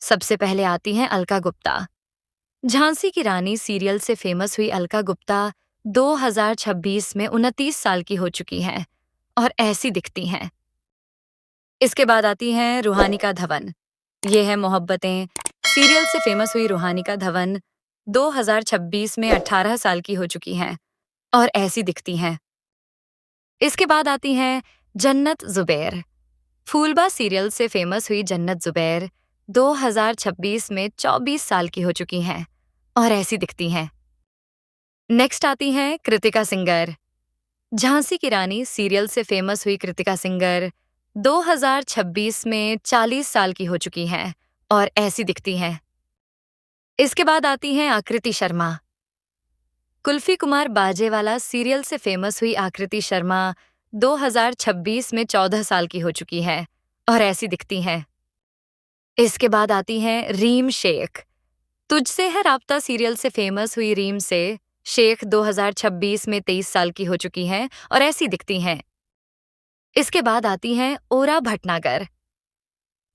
सबसे पहले आती हैं अलका गुप्ता। झांसी की रानी सीरियल से फेमस हुई अलका गुप्ता 2026 में 29 साल की हो चुकी हैं और ऐसी दिखती हैं। इसके बाद आती हैं रूहानिका धवन। ये है मोहब्बतें। सीरियल से फेमस हुई रूहानिका धवन 2026 में 18 साल की हो चुकी हैं और ऐसी दिखती हैं। इसके बाद आती हैं जन्नत जुबैर। फूलबा सीरियल से फेमस हुई जन्नत जुबैर 2026 में 24 साल की हो चुकी हैं और ऐसी दिखती हैं। नेक्स्ट आती हैं कृतिका सिंगर। झांसी की रानी सीरियल से फेमस हुई कृतिका सिंगर 2026 में 40 साल की हो चुकी हैं और ऐसी दिखती हैं। इसके बाद आती हैं आकृति शर्मा। कुल्फी कुमार बाजेवाला सीरियल से फेमस हुई आकृति शर्मा 2026 में 14 साल की हो चुकी है और ऐसी दिखती हैं। इसके बाद आती हैं रीम शेख। तुझसे है राब्ता सीरियल से फेमस हुई रीम से शेख 2026 में 23 साल की हो चुकी हैं और ऐसी दिखती हैं। इसके बाद आती हैं ओरा भटनागर।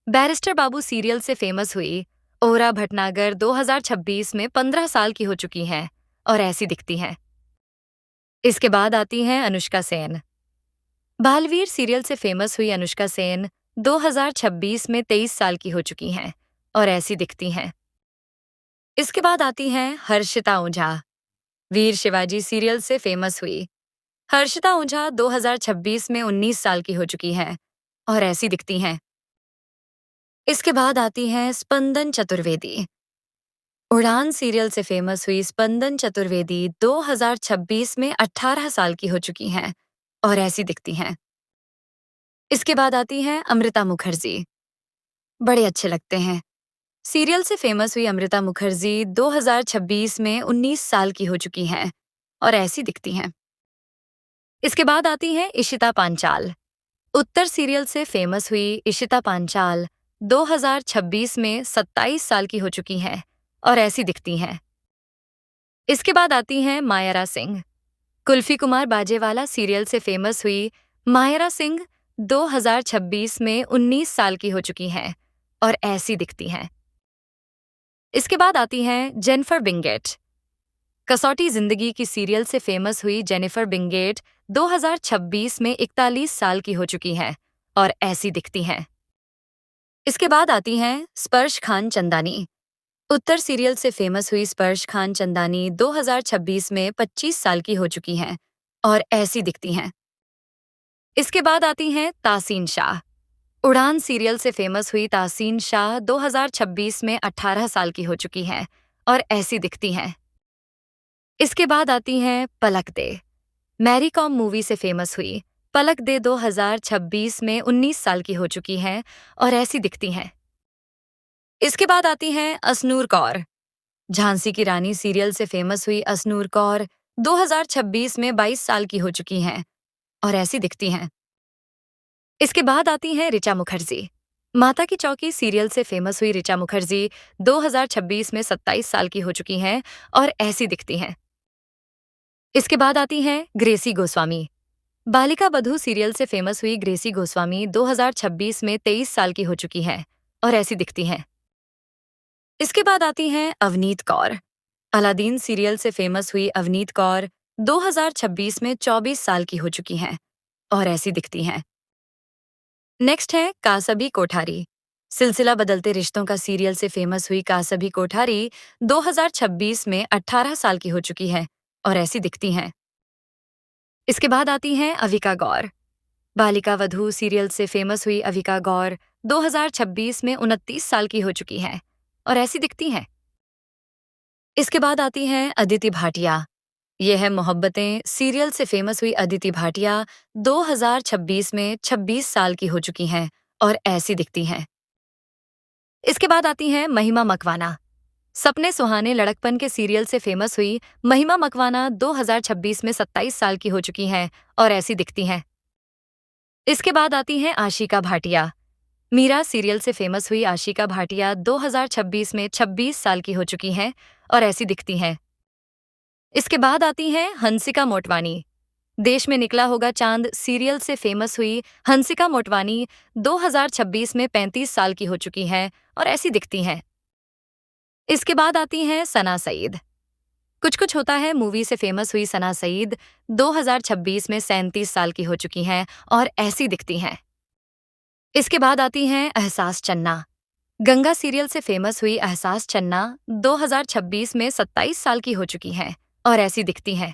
बैरिस्टर बाबू सीरियल से फेमस हुई ओरा भटनागर 2026 में 15 साल की हो चुकी हैं और ऐसी दिखती हैं। इसके बाद आती हैं अनुष्का सेन। बालवीर सीरियल से फेमस हुई अनुष्का सेन 2026 में 23 साल की हो चुकी हैं और ऐसी दिखती हैं। इसके बाद आती हैं हर्षिता ऊंझा। वीर शिवाजी सीरियल से फेमस हुई हर्षिता ऊंझा 2026 में 19 साल की हो चुकी हैं और ऐसी दिखती हैं। इसके बाद आती हैं स्पंदन चतुर्वेदी। उड़ान सीरियल से फेमस हुई स्पंदन चतुर्वेदी 2026 में 18 साल की हो चुकी हैं और ऐसी दिखती हैं। इसके बाद आती हैं अमृता मुखर्जी। बड़े अच्छे लगते हैं। सीरियल से फेमस हुई अमृता मुखर्जी 2026 में 19 साल की हो चुकी हैं और ऐसी दिखती हैं। इसके बाद आती हैं इशिता पांचाल। उत्तर सीरियल से फेमस हुई इशिता पांचाल 2026 में 27 साल की हो चुकी हैं और ऐसी दिखती हैं। इसके बाद आती हैं मायरा सिंह। कुल्फी कुमार बाजेवाला सीरियल से फेमस हुई मायरा सिंह 2026 में 19 साल की हो चुकी हैं और ऐसी दिखती हैं। इसके बाद आती हैं जेनिफर बिंगेट। कसौटी जिंदगी की सीरियल से फेमस हुई जेनिफर बिंगेट 2026 में 41 साल की हो चुकी हैं और ऐसी दिखती हैं। इसके बाद आती हैं स्पर्श खान चंदानी। उत्तर सीरियल से फेमस हुई स्पर्श खान चंदानी 2026 में 25 साल की हो चुकी हैं और ऐसी दिखती हैं। इसके बाद आती हैं तासीन शाह। उड़ान सीरियल से फेमस हुई तासीन शाह 2026 में 18 साल की हो चुकी हैं और ऐसी दिखती हैं। इसके बाद आती हैं पलक दे। मैरी कॉम मूवी से फेमस हुई पलक दे 2026 में 19 साल की हो चुकी हैं और ऐसी दिखती हैं। इसके बाद आती हैं असनूर कौर। झांसी की रानी सीरियल से फेमस हुई असनूर कौर 2026 में 22 साल की हो चुकी हैं और ऐसी दिखती हैं। इसके बाद आती हैं ऋचा मुखर्जी। माता की चौकी सीरियल से फेमस हुई ऋचा मुखर्जी 2026 में 27 साल की हो चुकी हैं और ऐसी दिखती हैं। इसके बाद आती हैं ग्रेसी गोस्वामी। बालिका बधू सीरियल से फेमस हुई ग्रेसी गोस्वामी 2026 में 23 साल की हो चुकी हैं और ऐसी दिखती हैं। इसके बाद आती हैं अवनीत कौर। अलादीन सीरियल से फेमस हुई अवनीत कौर 2026 में 24 साल की हो चुकी हैं और ऐसी दिखती हैं। नेक्स्ट है कासबी कोठारी। सिलसिला बदलते रिश्तों का सीरियल से फेमस हुई कासबी कोठारी 2026 में 18 साल की हो चुकी है और ऐसी दिखती हैं। इसके बाद आती हैं अविका गौर। बालिका वधू सीरियल से फेमस हुई अविका गौर 2026 में 29 साल की हो चुकी हैं और ऐसी दिखती हैं। इसके बाद आती हैं अदिति भाटिया। यह है मोहब्बतें सीरियल से फेमस हुई अदिति भाटिया 2026 में 26 साल की हो चुकी हैं और ऐसी दिखती हैं। इसके बाद आती हैं महिमा मकवाना। सपने सुहाने लड़कपन के सीरियल से फेमस हुई महिमा मकवाना 2026 में 27 साल की हो चुकी हैं और ऐसी दिखती हैं। इसके बाद आती हैं आशिका भाटिया। मीरा सीरियल से फेमस हुई आशिका भाटिया 2026 में 26 साल की हो चुकी हैं और ऐसी दिखती हैं। इसके बाद आती हैं हंसिका मोटवानी। देश में निकला होगा चांद सीरियल से फेमस हुई हंसिका मोटवानी 2026 में 35 साल की हो चुकी हैं और ऐसी दिखती हैं। इसके बाद आती हैं सना सईद। कुछ कुछ होता है मूवी से फेमस हुई सना सईद 2026 में 37 साल की हो चुकी हैं और ऐसी दिखती हैं। इसके बाद आती हैं एहसास चन्ना। गंगा सीरियल से फेमस हुई एहसास चन्ना 2026 में 27 साल की हो चुकी हैं और ऐसी दिखती हैं।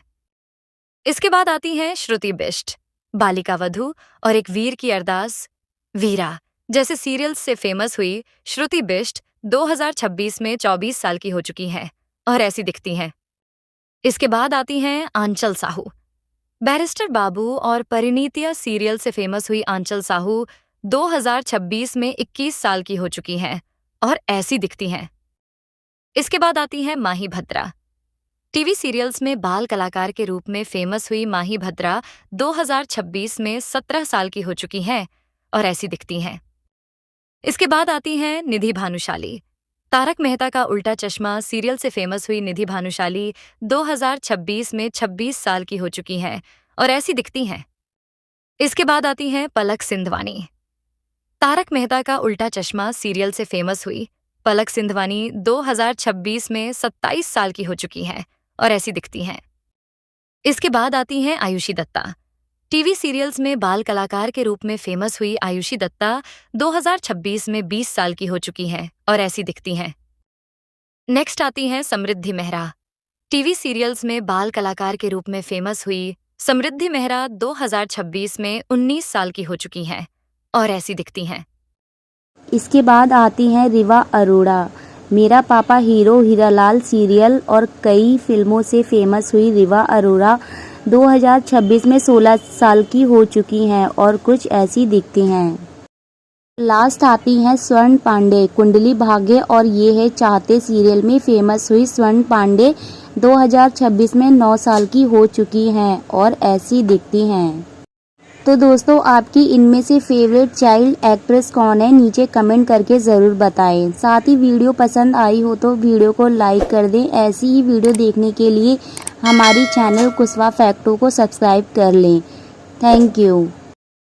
इसके बाद आती हैं श्रुति बिष्ट। बालिका वधू और एक वीर की अरदास वीरा जैसे सीरियल्स से फेमस हुई श्रुति बिष्ट 2026 में 24 साल की हो चुकी हैं और ऐसी दिखती हैं। इसके बाद आती हैं आंचल साहू। बैरिस्टर बाबू और परिणीतिया सीरियल से फेमस हुई आंचल साहू 2026 में 21 साल की हो चुकी हैं और ऐसी दिखती हैं। इसके बाद आती हैं माही भद्रा। टीवी सीरियल्स में बाल कलाकार के रूप में फेमस हुई माही भद्रा 2026 में 17 साल की हो चुकी हैं और ऐसी दिखती हैं। इसके बाद आती हैं निधि भानुशाली। तारक मेहता का उल्टा चश्मा सीरियल से फेमस हुई निधि भानुशाली 2026 में 26 साल की हो चुकी हैं और ऐसी दिखती हैं। इसके बाद आती हैं पलक सिंधवानी। तारक मेहता का उल्टा चश्मा सीरियल से फेमस हुई पलक सिंधवानी 2026 में 27 साल की हो चुकी हैं और ऐसी दिखती हैं। इसके बाद आती हैं आयुषी दत्ता। टीवी सीरियल्स में बाल कलाकार के रूप में फेमस हुई आयुषी दत्ता 2026 में 20 साल की हो चुकी हैं और ऐसी दिखती हैं। नेक्स्ट आती हैं समृद्धि मेहरा। टीवी सीरियल्स में बाल कलाकार के रूप में फेमस हुई समृद्धि मेहरा 2026 में 19 साल की हो चुकी हैं और ऐसी दिखती हैं। इसके बाद आती हैं रिवा अरोड़ा। मेरा पापा हीरो हीरालाल सीरियल और कई फिल्मों से फेमस हुई रिवा अरोड़ा 2026 में 16 साल की हो चुकी हैं और कुछ ऐसी दिखती हैं। लास्ट आती हैं स्वर्ण पांडे। कुंडली भाग्य और ये है चाहते सीरियल में फेमस हुई स्वर्ण पांडे 2026 में 9 साल की हो चुकी हैं और ऐसी दिखती हैं। तो दोस्तों, आपकी इनमें से फेवरेट चाइल्ड एक्ट्रेस कौन है, नीचे कमेंट करके ज़रूर बताएं। साथ ही वीडियो पसंद आई हो तो वीडियो को लाइक कर दें। ऐसी ही वीडियो देखने के लिए हमारी चैनल कुशवा फैक्टो को सब्सक्राइब कर लें। Thank you.